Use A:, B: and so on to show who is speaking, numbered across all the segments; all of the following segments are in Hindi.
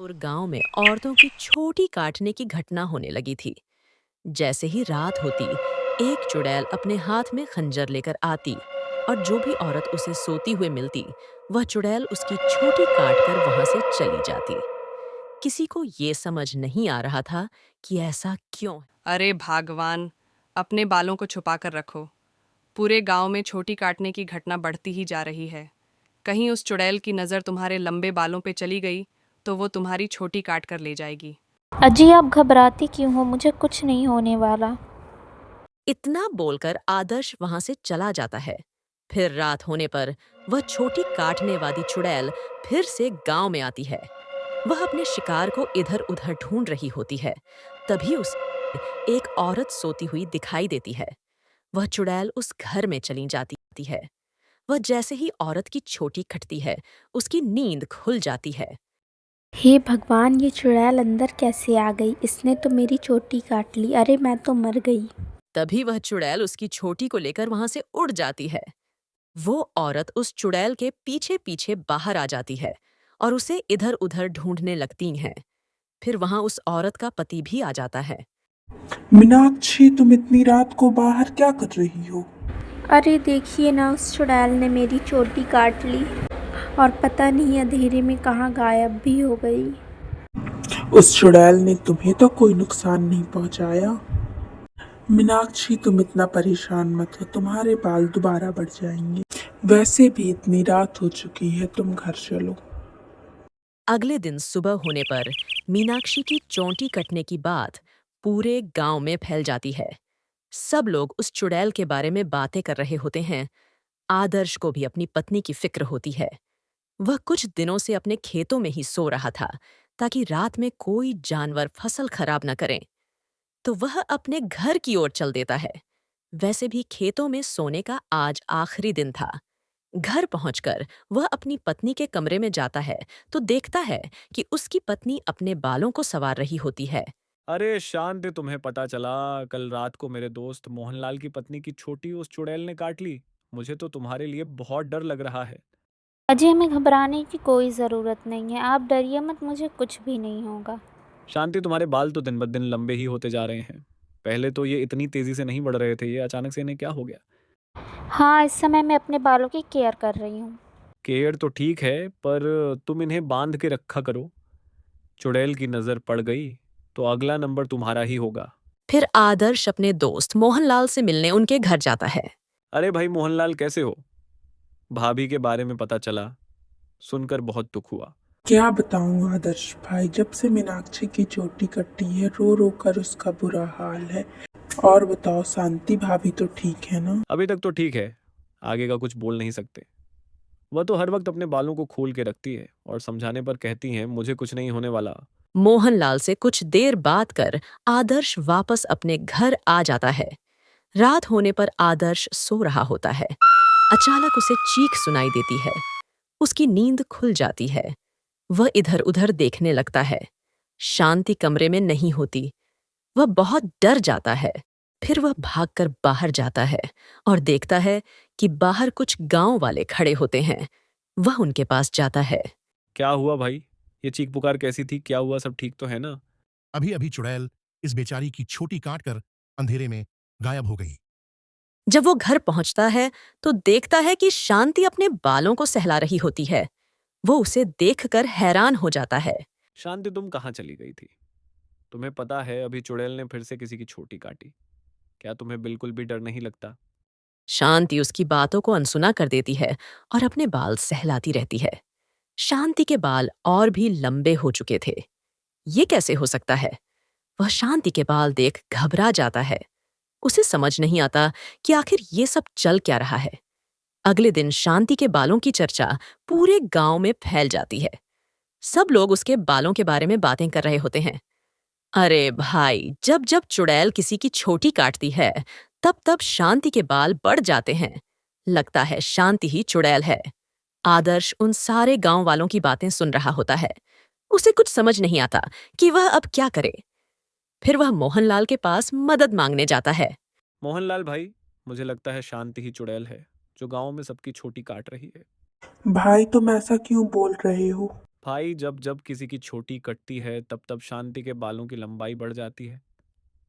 A: और गांव में औरतों की छोटी काटने की घटना होने लगी थी। जैसे ही रात होती, एक चुड़ैल अपने हाथ में खंजर लेकर आती और जो भी औरत उसे सोती हुए मिलती, वह चुड़ैल उसकी छोटी काट कर वहां से चली जाती। किसी को ये समझ नहीं आ रहा था कि ऐसा क्यों है।
B: अरे भगवान, अपने बालों को छुपा कर रखो। पूरे गांव में छोटी काटने की घटना बढ़ती ही जा रही है। कहीं उस चुड़ैल की नज़र तुम्हारे लंबे बालों पे चली गई तो वो तुम्हारी छोटी काट कर ले जाएगी।
C: अजी, आप घबराती क्यों हो? मुझे कुछ नहीं होने वाला।
A: इतना बोलकर आदर्श वहां से चला जाता है। फिर रात होने पर वह छोटी काटने वाली चुड़ैल फिर से गांव में आती है। वह अपने शिकार को इधर उधर ढूंढ रही होती है। तभी उसे एक औरत सोती हुई दिखाई देती है। वह चुड़ैल उस घर में चली जाती है। वह जैसे ही औरत की छोटी खटती है, उसकी नींद खुल जाती है।
C: हे भगवान, ये चुड़ैल अंदर कैसे आ गई? इसने तो मेरी चोटी काट ली। अरे, मैं तो मर गई।
A: तभी वह चुड़ैल उसकी छोटी को लेकर वहां से उड़ जाती है। वो औरत उस चुड़ैल के पीछे पीछे बाहर आ जाती है और उसे इधर उधर ढूंढने लगती हैं। फिर वहां उस औरत का पति भी आ जाता है।
D: मीनाक्षी, तुम इतनी रात को बाहर क्या कर रही हो?
C: अरे देखिए ना, उस चुड़ैल ने मेरी चोटी काट ली और पता नहीं अंधेरे में कहाँ गायब भी हो गई।
D: उस चुड़ैल ने तुम्हें तो कोई नुकसान नहीं पहुंचाया। मीनाक्षी, तुम इतना परेशान मत हो, तुम्हारे बाल दोबारा बढ़ जाएंगे। वैसे भी इतनी रात हो चुकी है, तुम घर चलो।
A: अगले दिन सुबह होने पर मीनाक्षी की चोटी कटने की बात पूरे गांव में फैल जाती है। सब लोग उस चुड़ैल के बारे में बातें कर रहे होते हैं। आदर्श को भी अपनी पत्नी की फिक्र होती है। वह कुछ दिनों से अपने खेतों में ही सो रहा था ताकि रात में कोई जानवर फसल खराब न करें। तो वह अपने घर की ओर चल देता है। वैसे भी खेतों में सोने का आज आखिरी दिन था। घर पहुंचकर वह अपनी पत्नी के कमरे में जाता है तो देखता है कि उसकी पत्नी अपने बालों को संवार रही होती है।
E: अरे शांति, तुम्हें पता चला? कल रात को मेरे दोस्त मोहनलाल की पत्नी की छोटी उस चुड़ैल ने काट ली। मुझे तो तुम्हारे लिए बहुत डर लग रहा है।
C: अजी, हमें घबराने की कोई ज़रूरत नहीं है। आप डरिए मत, मुझे कुछ भी नहीं होगा।
E: शांति, तुम्हारे बाल तो दिन ब दिन लंबे ही होते जा रहे हैं। पहले तो ये इतनी तेजी से नहीं बढ़ रहे थे, ये अचानक से इन्हें क्या हो गया?
C: हाँ, इस समय मैं अपने बालों की केयर कर रही हूँ।
E: केयर तो ठीक है, पर तुम इन्हें बांध के रखा करो। चुड़ैल की नज़र पड़ गई तो अगला नंबर तुम्हारा ही होगा।
A: फिर आदर्श अपने दोस्त मोहनलाल से मिलने उनके घर जाता है।
E: अरे भाई मोहनलाल, कैसे हो? भाभी के बारे में पता चला, सुनकर बहुत दुख हुआ।
D: क्या बताऊं आदर्श भाई, जब से मीनाक्षी की चोटी कटी है, रो रो कर उसका बुरा हाल है। और बताओ, शांति भाभी तो ठीक है ना?
E: अभी तक तो ठीक है, आगे का कुछ बोल नहीं सकते। वह तो हर वक्त अपने बालों को खोल के रखती है और समझाने पर कहती हैं मुझे कुछ नहीं होने वाला।
A: मोहनलाल से कुछ देर बात कर आदर्श वापस अपने घर आ जाता है। रात होने पर आदर्श सो रहा होता है। अचानक उसे चीख सुनाई देती है। उसकी नींद खुल जाती है। वह इधर उधर देखने लगता है। शांति कमरे में नहीं होती। वह बहुत डर जाता है। फिर वह भागकर बाहर जाता है और देखता है कि बाहर कुछ गांव वाले खड़े होते हैं। वह उनके पास जाता है।
E: क्या हुआ भाई? ये चीख पुकार कैसी थी? क्या हुआ? सब ठीक तो है ना?
F: अभी अभी चुड़ैल इस बेचारी की छोटी काट कर अंधेरे में गायब हो गई।
A: जब वो घर पहुंचता है तो देखता है कि शांति अपने बालों को सहला रही होती है। वो उसे देखकर हैरान हो जाता है।
E: शांति, तुम कहाँ चली गई थी? तुम्हें पता है अभी चुड़ैल ने फिर से किसी की छोटी काटी। क्या तुम्हें बिल्कुल भी डर नहीं लगता?
A: शांति उसकी बातों को अनसुना कर देती है और अपने बाल सहलाती रहती है। शांति के बाल और भी लंबे हो चुके थे। ये कैसे हो सकता है? वह शांति के बाल देख घबरा जाता है। उसे समझ नहीं आता कि आखिर ये सब चल क्या रहा है। अगले दिन शांति के बालों की चर्चा पूरे गांव में फैल जाती है। सब लोग उसके बालों के बारे में बातें कर रहे होते हैं। अरे भाई, जब जब चुड़ैल किसी की छोटी काटती है, तब तब शांति के बाल बढ़ जाते हैं। लगता है शांति ही चुड़ैल है। आदर्श उन सारे गांव वालों की बातें सुन रहा होता है। उसे कुछ समझ नहीं आता कि वह अब क्या करे। फिर वह मोहनलाल के पास मदद मांगने जाता है।
E: मोहनलाल भाई, मुझे लगता है शांति ही चुड़ैल है जो गांव में सबकी छोटी काट रही है।
D: भाई, तुम ऐसा क्यों बोल रहे हो?
E: भाई जब जब किसी की छोटी कटती है तब तब शांति के बालों की लंबाई बढ़ जाती है।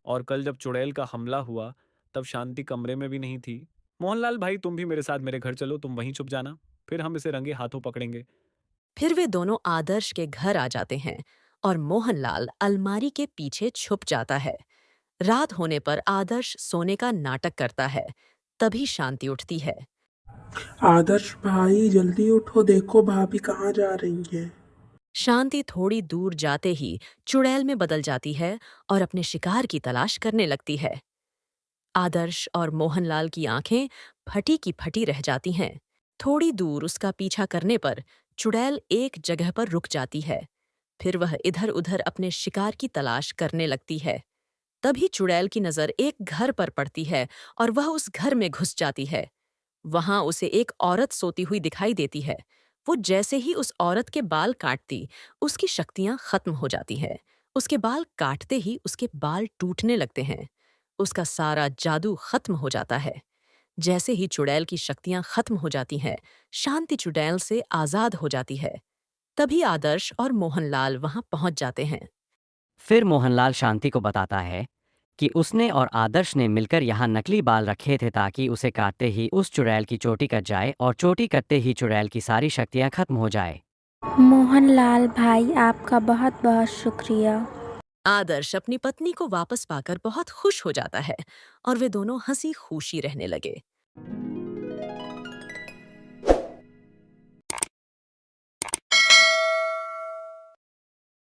E: और कल जब चुड़ैल का हमला हुआ तब शांति कमरे में भी नहीं थी। मोहनलाल भाई तुम भी मेरे साथ मेरे घर चलो, तुम वहीं छुप जाना, फिर हम इसे रंगे हाथों पकड़ेंगे।
A: फिर वे दोनों आदर्श के घर आ जाते हैं और मोहनलाल अलमारी के पीछे छुप जाता है। रात होने पर आदर्श सोने का नाटक करता है। तभी शांति उठती है।
D: आदर्श भाई जल्दी उठो, देखो भाभी कहाँ जा रही है।
A: शांति थोड़ी दूर जाते ही चुड़ैल में बदल जाती है और अपने शिकार की तलाश करने लगती है। आदर्श और मोहनलाल की आंखें फटी की फटी रह जाती हैं। थोड़ी दूर उसका पीछा करने पर चुड़ैल एक जगह पर रुक जाती है। फिर वह इधर उधर अपने शिकार की तलाश करने लगती है। तभी चुड़ैल की नजर एक घर पर पड़ती है और वह उस घर में घुस जाती है। वहां उसे एक औरत सोती हुई दिखाई देती है। वो जैसे ही उस औरत के बाल काटती, उसकी शक्तियां खत्म हो जाती हैं। उसके बाल काटते ही उसके बाल टूटने लगते हैं। उसका सारा जादू खत्म हो जाता है। जैसे ही चुड़ैल की शक्तियां खत्म हो जाती हैं, शांति चुड़ैल से आजाद हो जाती है। तभी आदर्श और मोहनलाल वहां पहुंच जाते हैं।
G: फिर मोहनलाल शांति को बताता है कि उसने और आदर्श ने मिलकर यहाँ नकली बाल रखे थे ताकि उसे काटते ही उस चुड़ैल की चोटी कट जाए और चोटी कटते ही चुड़ैल की सारी शक्तियाँ खत्म हो जाए।
C: मोहनलाल भाई आपका बहुत बहुत शुक्रिया।
A: आदर्श अपनी पत्नी को वापस पाकर बहुत खुश हो जाता है और वे दोनों हंसी खुशी रहने लगे।